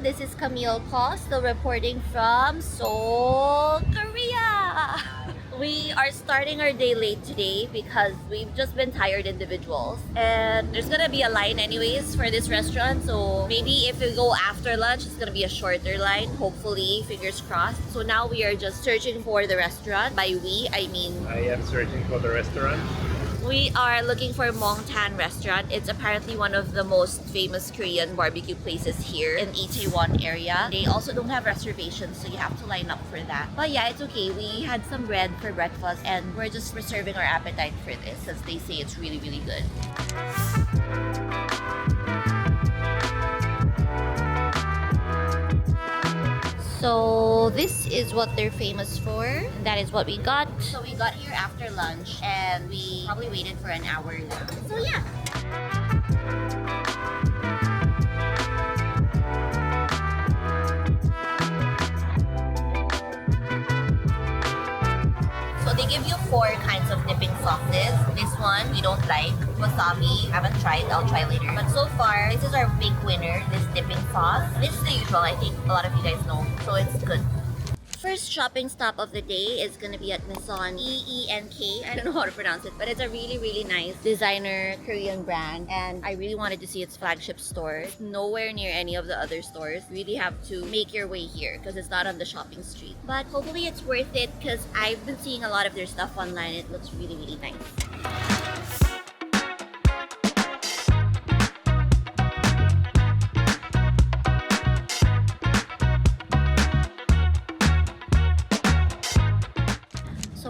This is Camille Po, still reporting from Seoul, Korea. We are starting our day late today because we've just been tired individuals. And there's gonna be a line anyways for this restaurant. So maybe if we go after lunch, it's gonna be a shorter line. Hopefully, fingers crossed. So now we are just searching for the restaurant. By we, I mean... I am searching for the restaurant. We are looking for Mongtan restaurant. It's apparently one of the most famous Korean barbecue places here in Itaewon area. They also don't have reservations, so you have to line up for that. But yeah, it's okay. We had some bread for breakfast and we're just reserving our appetite for this since they say it's really, really good. So this is what they're famous for. And that is what we got. So we got here after lunch and we probably waited for an hour now. So yeah. So they give you 4 kinds of dipping sauces. This one we don't like. Wasabi, haven't tried, I'll try later. But so far, this is our big winner, this dipping sauce. This is the usual, I think a lot of you guys know, so it's good. First shopping stop of the day is gonna be at Maison EENK. I don't know how to pronounce it, but it's a really, really nice designer Korean brand. And I really wanted to see its flagship store. It's nowhere near any of the other stores. You really have to make your way here because it's not on the shopping street. But hopefully it's worth it because I've been seeing a lot of their stuff online. It looks really, really nice.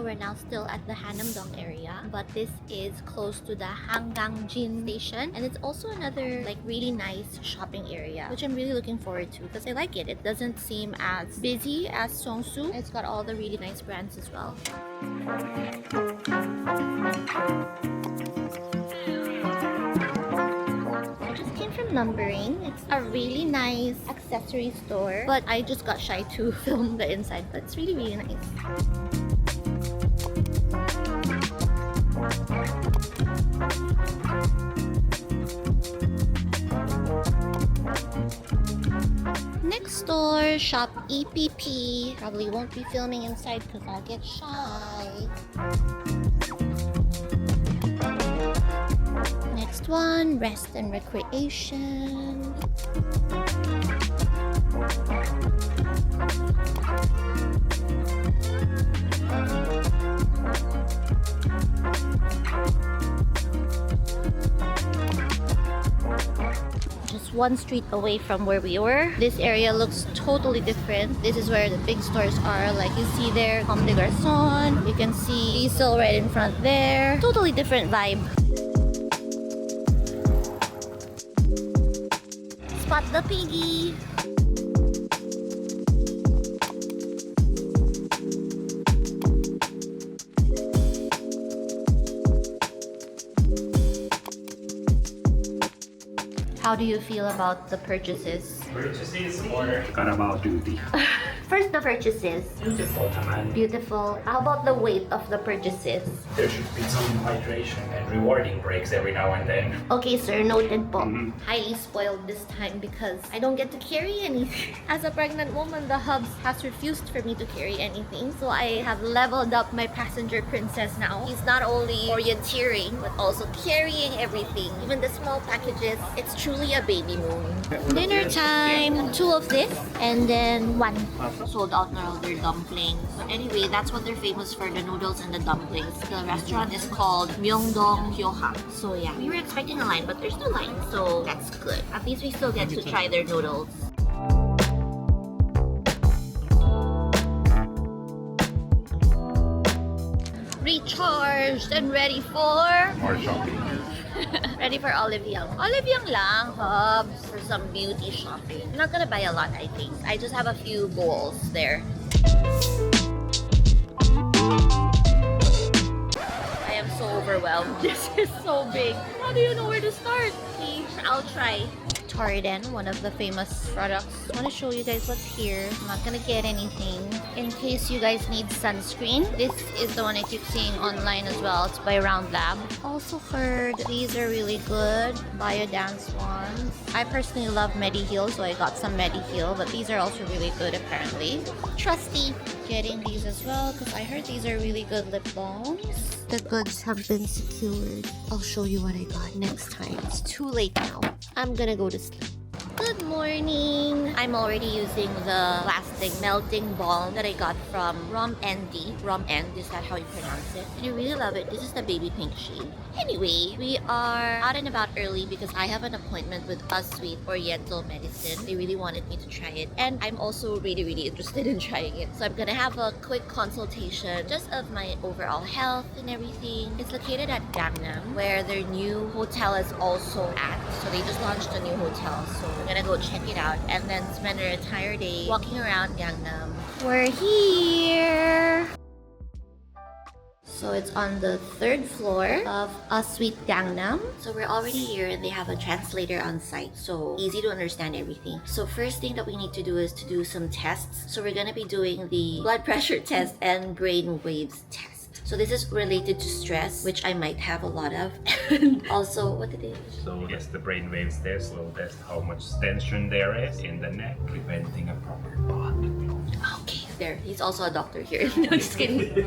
We're now still at the Hanam-dong area, but this is close to the Hangangjin station, and it's also another like really nice shopping area, which I'm really looking forward to because I like it. It doesn't seem as busy as Seongsu. It's got all the really nice brands as well. I just came from Numbering. It's a really nice accessory store, but I just got shy to film the inside, but it's really, really nice. Next store, shop EPP. Probably won't be filming inside because I'll get shy. Next one, rest and recreation. One street away from where we were. This area looks totally different. This is where the big stores are. Like you see there, Comme des Garçons. You can see Diesel right in front there. Totally different vibe. Spot the piggy. How do you feel about the purchases? Purchases or Carabao duty? First, the purchases. Beautiful naman. Beautiful. How about the weight of the purchases? There should be some hydration and rewarding breaks every now and then. Okay, sir. Noted po. Highly spoiled this time because I don't get to carry anything. As a pregnant woman, the hubs has refused for me to carry anything. So I have leveled up my passenger princess now. He's not only orienteering, but also carrying everything. Even the small packages. It's truly a baby moon. Dinner time. 2 of this and then 1. Sold out now their dumplings. But anyway, that's what they're famous for, the noodles and the dumplings. The restaurant is called Myeongdong Hyoha. So yeah, we were expecting a line, but there's no line, so that's good. At least we still get to try their noodles. Recharged and ready for More shopping. ready for Olive Young. Olive Young lang, hubs, for some beauty shopping. I'm not gonna buy a lot, I think. I just have a few goals there. I am so overwhelmed. This is so big. How do you know where to start? Okay, I'll try. Torriden, one of the famous products. I want to show you guys what's here. I'm not gonna get anything. In case you guys need sunscreen, this is the one I keep seeing online as well. It's by Round Lab. Also heard these are really good, Biodance ones. I personally love Mediheal, so I got some Mediheal, but these are also really good apparently. Trusty. Getting these as well because I heard these are really good lip balms. The goods have been secured. I'll show you what I got next time. It's too late now. I'm gonna go to sleep. Good morning! I'm already using the lasting melting balm that I got from Rom End. Rom End, is that how you pronounce it? And I really love it. This is the baby pink shade. Anyway, we are out and about early because I have an appointment with Sweet Oriental Medicine. They really wanted me to try it. And I'm also really interested in trying it. So I'm gonna have a quick consultation just of my overall health and everything. It's located at Gangnam, where their new hotel is also at. So they just launched a new hotel. So we're gonna go check it out and then spend our entire day walking around Gangnam. We're here! So it's on the 3rd floor of Sweet Gangnam. So we're already here and they have a translator on site. So easy to understand everything. So first thing that we need to do is to do some tests. So we're gonna be doing the blood pressure test and brain waves test. So this is related to stress, which I might have a lot of. Also, what did they? So yes, the brain waves test will test how much tension there is in the neck, preventing a proper bond. Okay, there. He's also a doctor here. No, just kidding.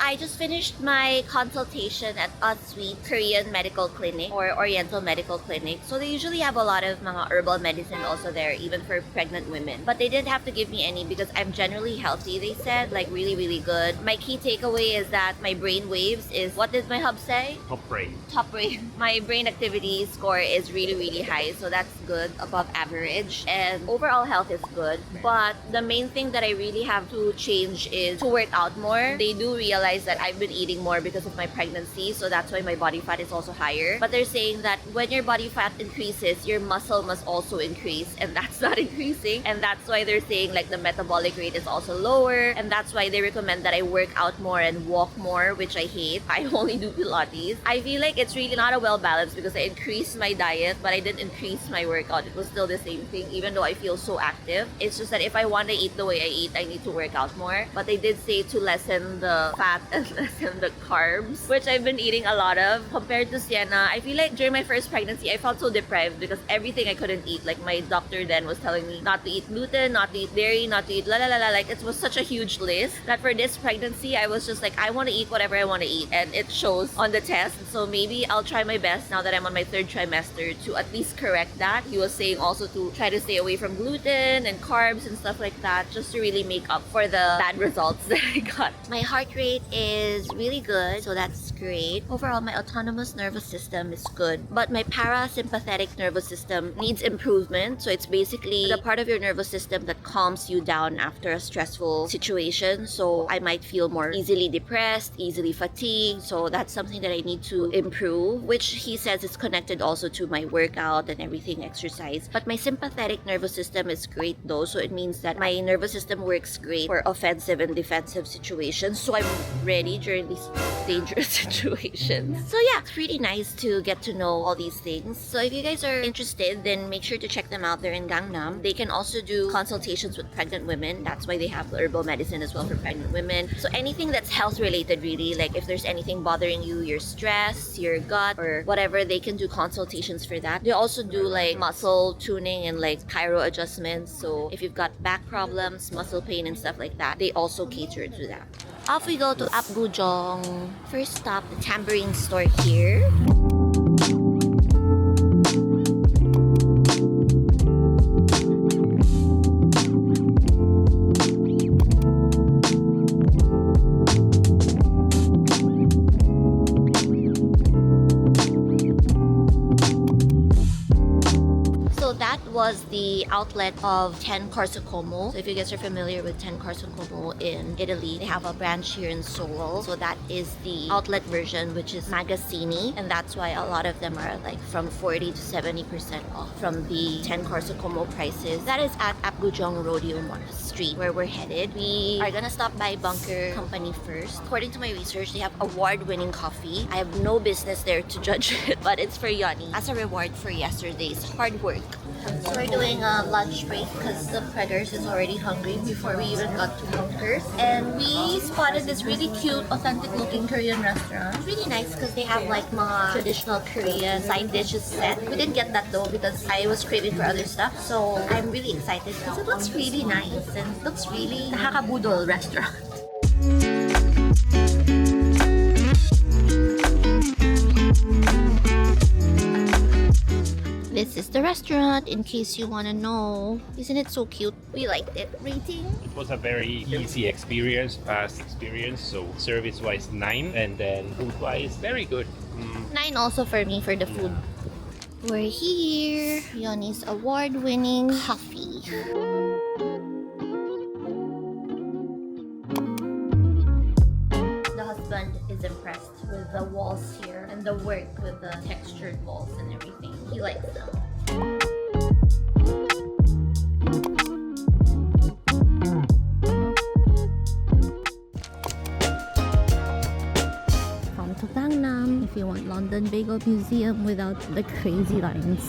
I just finished my consultation at Sweet Korean Medical Clinic or Oriental Medical Clinic. So they usually have a lot of mga herbal medicine also there, even for pregnant women. But they didn't have to give me any because I'm generally healthy, they said, like really good. My key takeaway is that my brain waves is, what did my hub say? Top brain. Top brain. My brain activity score is really high, so that's good, above average. And overall health is good. But the main thing that I really have to change is to work out more. They do realize that I've been eating more because of my pregnancy, so that's why my body fat is also higher. But they're saying that when your body fat increases, your muscle must also increase, and that's not increasing. And that's why they're saying like the metabolic rate is also lower, and that's why they recommend that I work out more and walk more, which I hate. I only do Pilates. I feel like it's really not a well balance because I increased my diet, but I didn't increase my workout. It was still the same thing, even though I feel so active. It's just that if I want to eat the way I eat, I need to work out more. But they did say to lessen the fat and lessen the carbs, which I've been eating a lot of. Compared to Sienna, I feel like during my first pregnancy, I felt so deprived because everything I couldn't eat. Like my doctor then was telling me not to eat gluten, not to eat dairy, not to eat la la la la. Like it was such a huge list that for this pregnancy, I was just like, I want to eat whatever I want to eat, and it shows on the test. So maybe I'll try my best now that I'm on my 3rd trimester to at least correct that. He was saying also to try to stay away from gluten and carbs and stuff like that, just to really make up for the bad results that I got. My heart rate is really good, so that's great. Overall, my autonomous nervous system is good, but my parasympathetic nervous system needs improvement. So it's basically the part of your nervous system that calms you down after a stressful situation. So I might feel more easily depressed, easily fatigued. So that's something that I need to improve, which he says is connected also to my workout and everything, exercise. But my sympathetic nervous system is great though, so it means that my nervous system works great for offensive and defensive situations. So I'm ready during these dangerous situations. So yeah, it's pretty nice to get to know all these things. So if you guys are interested, then make sure to check them out. They're in Gangnam. They can also do consultations with pregnant women. That's why they have herbal medicine as well for pregnant women. So anything that's health related really, like if there's anything bothering you, your stress, your gut, or whatever, they can do consultations for that. They also do like muscle tuning and like chiro adjustments. So if you've got back problems, muscle pain and stuff like that, they also cater to that. Off we go to Apgujeong. First stop, the tambourine store here. Was the outlet of 10 Corso Como. So if you guys are familiar with 10 Corso Como in Italy, they have a branch here in Seoul. So that is the outlet version, which is Magazzini. And that's why a lot of them are like from 40 to 70% off from the 10 Corso Como prices. That is at Apgujeong Rodeo Street where we're headed. We are gonna stop by Bunker Company first. According to my research, they have award-winning coffee. I have no business there to judge it, but it's for Yoni as a reward for yesterday's hard work. So we're doing a lunch break because the preggers is already hungry before we even got to Bunkers. And we spotted this really cute, authentic-looking Korean restaurant. It's really nice because they have like mga traditional Korean side dishes set. We didn't get that though because I was craving for other stuff. So I'm really excited because it looks really nice and it looks really nakakabudol restaurant. This is the restaurant, in case you want to know. Isn't it so cute? We liked it. Rating? It was a very easy experience, fast experience. So service-wise 9, and then food-wise very good. 9 also for me for the food. We're here. Yoni's award-winning coffee. The husband is impressed with the walls here and the work with the textured walls and everything. He likes them. Come to Gangnam if you want London Bagel Museum without the crazy lines.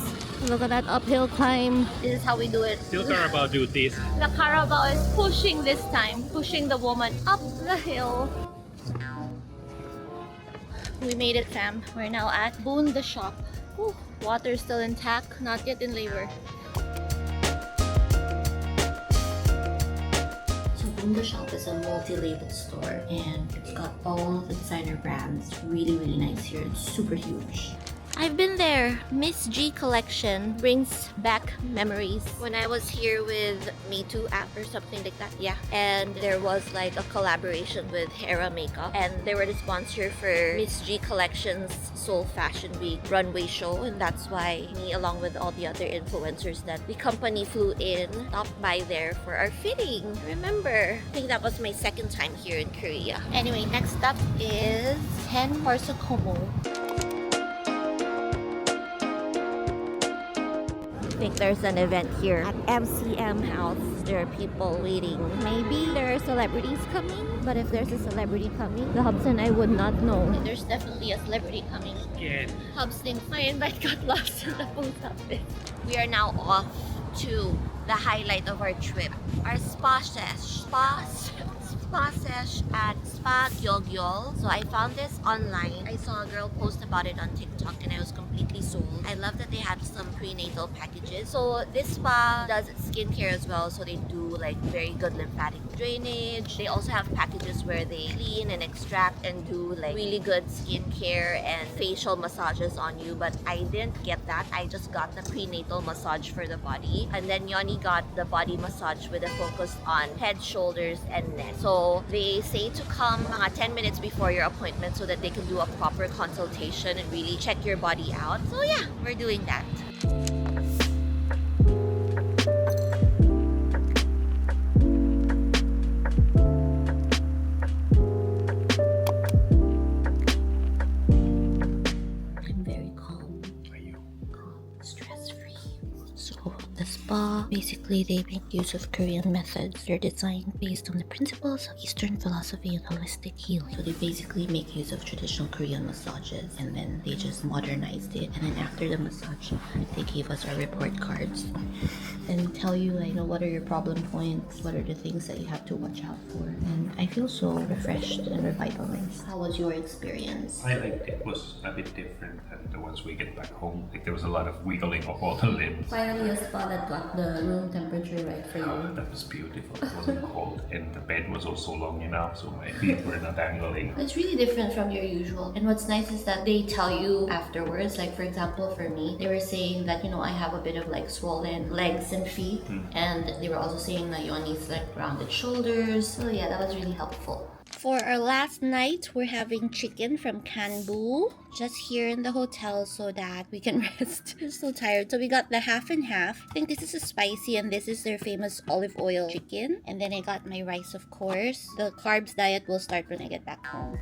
Look at that uphill climb. This is how we do it. Still Carabao do this. The Carabao is pushing this time, pushing the woman up the hill. We made it, fam. We're now at Boon the shop. Whew, water is still intact, not yet in labor. So Boon the shop is a multi-label store and it's got all the designer brands. Really, really nice here. It's super huge. I've been there. Miss G collection brings back memories. When I was here with Me Too app or something like that, yeah. And there was like a collaboration with Hera Makeup and they were the sponsor for Miss G collection's Seoul Fashion Week runway show, and that's why me along with all the other influencers that the company flew in stopped by there for our fitting. Remember, I think that was my second time here in Korea. Anyway, next up is 10 Corso Como. I think there's an event here at MCM House. There are people waiting. Maybe there are celebrities coming, but if there's a celebrity coming, the Hubs and I would not know. There's definitely a celebrity coming. Again. Hubs thinks my invite got lost in the post office. We are now off to the highlight of our trip. Our spa sesh at Spa Gyeogyol. So I found this online. I saw a girl post about it on TikTok and I was completely sold. I love that they had some prenatal packages. So this spa does skincare as well. So they do like very good lymphatic drainage. They also have packages where they clean and extract and do like really good skincare and facial massages on you. But I didn't get that. I just got the prenatal massage for the body. And then Yoni got the body massage with a focus on head, shoulders, and neck. So they say to come 10 minutes before your appointment so that they can do a proper consultation and really check your body out. So yeah, we're doing that. I'm very calm. Are you? Calm, stress-free. So the spa, basically they make use of Korean methods. They're designed based on the principles of Eastern philosophy and holistic healing. So they basically make use of traditional Korean massages and then they just modernized it. And then after the massage, they gave us our report cards and tell you like, what are your problem points, what are the things that you have to watch out for. And I feel so refreshed and revitalized. How was your experience? I liked it. It was a bit different than the ones we get back home. Like there was a lot of wiggling of all the limbs. Finally a spa that got the room temperature right for you. That was beautiful. It wasn't cold, and the bed was also long enough, so my feet were not dangling. It's really different from your usual. And what's nice is that they tell you afterwards. Like for example, for me, they were saying that I have a bit of like swollen legs and feet, and they were also saying that Yoni's like rounded shoulders. So yeah, that was really helpful. For our last night, we're having chicken from Canbu. Just here in the hotel so that we can rest. I'm so tired. So we got the half and half. I think this is a spicy and this is their famous olive oil chicken. And then I got my rice, of course. The carbs diet will start when I get back home.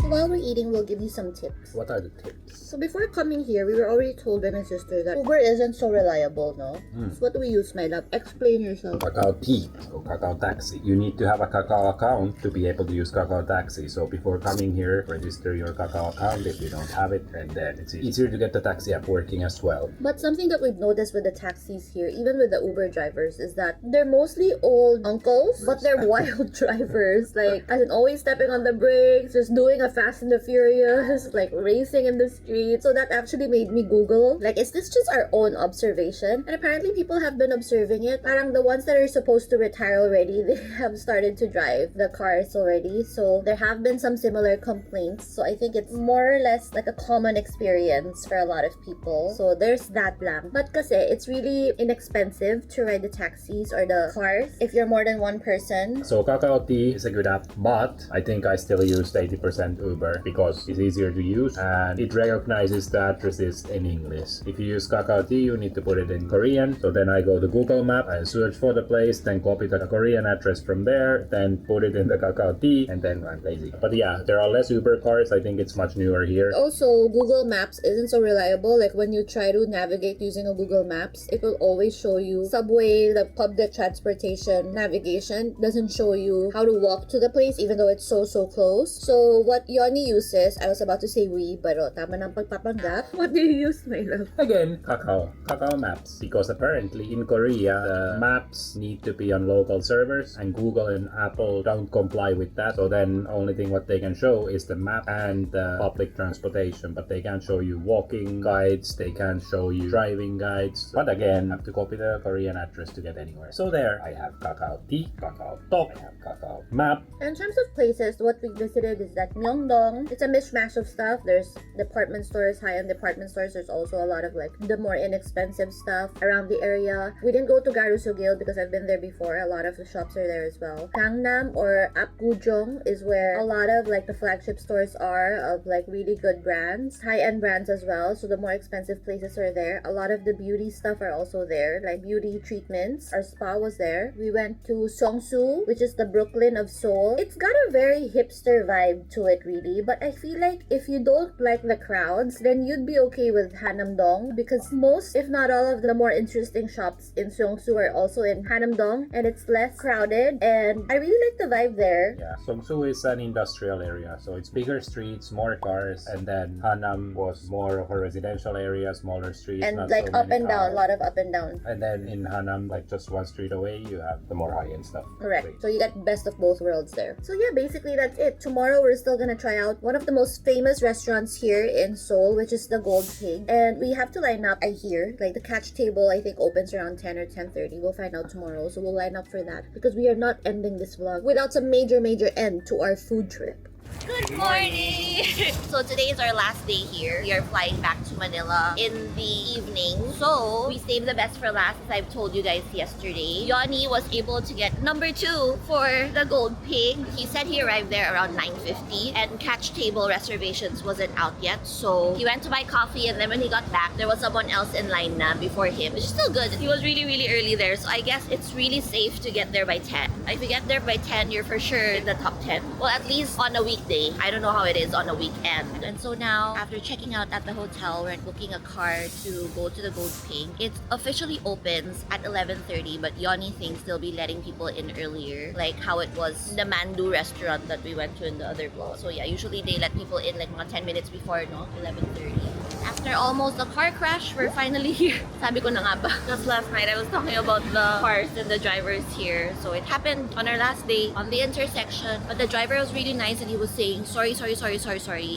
While we're eating, we'll give you some tips. What are the tips? So before coming here, we were already told by my sister that Uber isn't so reliable, no? So what do we use, my love? Explain yourself. Kakao T or Kakao Taxi. You need to have a Kakao account to be able to use Kakao Taxi. So before coming here, register your Kakao account if you don't have it, and then it's easier to get the taxi app working as well. But something that we've noticed with the taxis here, even with the Uber drivers, is that they're mostly old uncles, but they're wild drivers. Like, as in always stepping on the brakes, just doing a Fast and the Furious, like racing in the street. So that actually made me Google, like, is this just our own observation? And apparently people have been observing it. Parang the ones that are supposed to retire already, they have started to drive the cars already. So there have been some similar complaints. So I think it's more or less like a common experience for a lot of people. So there's that lang. But kasi it's really inexpensive to ride the taxis or the cars if you're more than one person. So Kakao T is a good app, but I think I still use 80% Uber because it's easier to use and it recognizes the addresses in English. If you use Kakao T, you need to put it in Korean. So then I go to Google Map, I search for the place, then copy the Korean address from there, then put it in the Kakao T, and then I'm lazy. But yeah, there are less Uber cars. I think it's much newer here. Also, Google Maps isn't so reliable. Like when you try to navigate using a Google Maps, it will always show you subway, the public transportation navigation doesn't show you how to walk to the place even though it's so close. So what Yoni uses, I was about to say we, but tama ng pagpapanggap. What do you use, my love? Again, Kakao Maps. Because apparently in Korea, the maps need to be on local servers and Google and Apple don't comply with that. So then only thing what they can show is the map and the public transportation, but they can't show you walking guides, they can't show you driving guides. But again, I have to copy the Korean address to get anywhere. So there, I have Kakao T, Kakao Talk, I have Kakao Map. In terms of places, what we visited is that Myeongdong. It's a mishmash of stuff. There's department stores, high-end department stores. There's also a lot of like the more inexpensive stuff around the area. We didn't go to Garusugil because I've been there before. A lot of the shops are there as well. Gangnam or Apgujeong is where a lot of like the flagship stores are of like really good brands, high-end brands as well. So the more expensive places are there. A lot of the beauty stuff are also there, like beauty treatments. Our spa was there. We went to Seongsu, which is the Brooklyn of Seoul. It's got a very hipster vibe to it really, but I feel like if you don't like the crowds, then you'd be okay with Hanam-dong because most, if not all of the more interesting shops in Seongsu are also in Hanam-dong and it's less crowded and I really like the vibe there. Yeah, Seongsu is an industrial area, so it's bigger streets, more cars, and then Hanam was more of a residential area, smaller streets, And not like so up many and down, cars. a lot of up and down. And then in Hanam, like just one street away, you have the more high-end stuff. Correct. So you get best of both worlds there. So yeah, basically that's it. Tomorrow we're still gonna try out one of the most famous restaurants here in Seoul, which is the Gold Pig. And we have to line up, I hear. Like the catch table I think opens around 10 or 10:30. We'll find out tomorrow. So we'll line up for that because we are not ending this vlog without some major end to our food trip. Good morning! So today is our last day here. We are flying back to Manila in the evening. So we saved the best for last as I've told you guys yesterday. Yoni was able to get number 2 for the Gold Pig. He said he arrived there around 9:50 and catch table reservations wasn't out yet. So he went to buy coffee and then when he got back, there was someone else in line na before him, which is still good. He was really early there. So I guess it's really safe to get there by 10. If you get there by 10, you're for sure in the top 10. Well, at least on a weekday. I don't know how it is on a weekend. And so now, after checking out at the hotel, we're booking a car to go to the Gold Pig. It officially opens at 11:30, but Yoni thinks they'll be letting people in earlier, like how it was the Mandu restaurant that we went to in the other vlog. So yeah, usually they let people in like mga 10 minutes before, no? 11:30. After almost a car crash, we're finally here. Sabi ko na nga ba? Just last night, I was talking about the cars and the drivers here. So it happened on our last day on the intersection. But the driver was really nice and he was saying, sorry.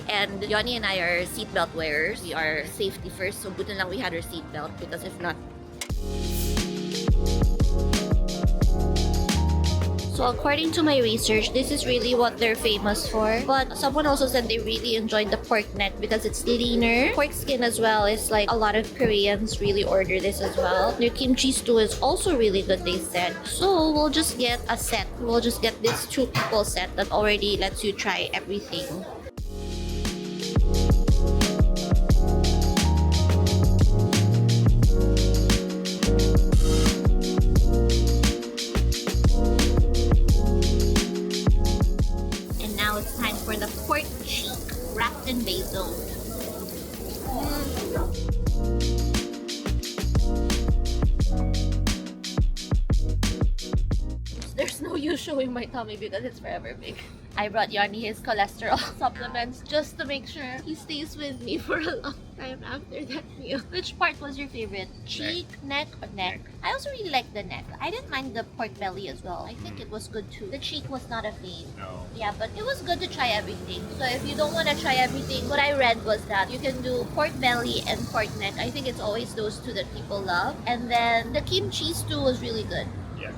And Yoni and I are seatbelt wearers. We are safety first. So buti lang we had our seatbelt because if not, So according to my research, this is really what they're famous for. But someone also said they really enjoyed the pork neck because it's leaner. Pork skin as well is like a lot of Koreans really order this as well. Their kimchi stew is also really good, they said. So we'll just get a set. We'll just get this 2 people set that already lets you try everything. And now it's time for the pork cheek wrapped in basil. There's no use showing my tummy because it's forever big. I brought Yanni his cholesterol supplements just to make sure he stays with me for a long time after that meal. Which part was your favorite? Cheek, neck, or neck? I also really like the neck. I didn't mind the pork belly as well. I think it was good too. The cheek was not a fave. No. Yeah, but it was good to try everything. So if you don't want to try everything, what I read was that you can do pork belly and pork neck. I think it's always those two that people love. And then the kimchi stew was really good. Yes.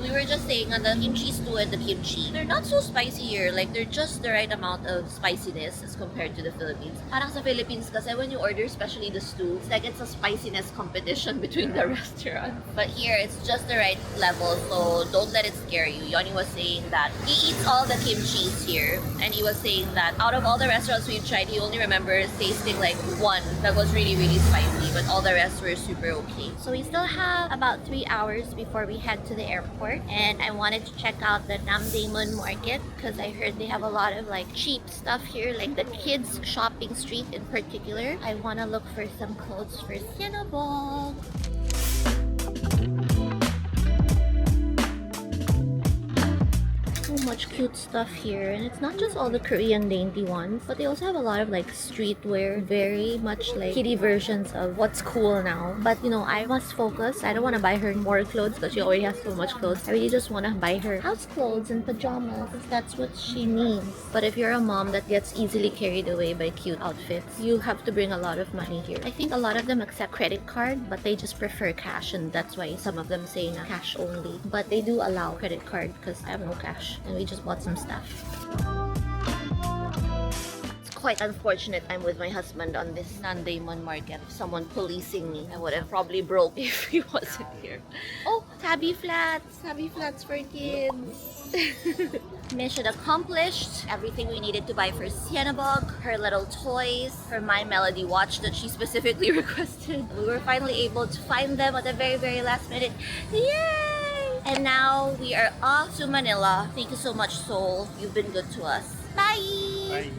We were just saying on the kimchi stew and the kimchi, they're not so spicy here. Like, they're just the right amount of spiciness as compared to the Philippines. Parang sa Philippines kasi when you order, especially the stew, it's like it's a spiciness competition between the restaurants. But here, it's just the right level, so don't let it scare you. Yoni was saying that he eats all the kimchis here, and he was saying that out of all the restaurants we tried, he only remembers tasting like one that was really, really spicy, but all the rest were super okay. So we still have about 3 hours before we head to the airport. And I wanted to check out the Namdaemun market because I heard they have a lot of like cheap stuff here, like the kids shopping street in particular. I want to look for some clothes for Hanam-dong. So much cute stuff here, and it's not just all the Korean dainty ones, but they also have a lot of like streetwear, very much like kiddie versions of what's cool now. But you know, I must focus. I don't want to buy her more clothes because she already has so much clothes. I really just want to buy her house clothes and pajamas because that's what she needs. But if you're a mom that gets easily carried away by cute outfits, you have to bring a lot of money here. I think a lot of them accept credit card, but they just prefer cash, and that's why some of them say na cash only. But they do allow credit card because I have no cash. And we just bought some stuff. It's quite unfortunate I'm with my husband on this Namdaemun market. If someone policing me, I would have probably broke if he wasn't here. Oh, tabby flats! Tabby flats for kids! Mission accomplished. Everything we needed to buy for Sienabog, her little toys, her My Melody watch that she specifically requested. We were finally able to find them at the very, very last minute. Yay! And now we are off to Manila. Thank you so much, Seoul. You've been good to us. Bye! Bye.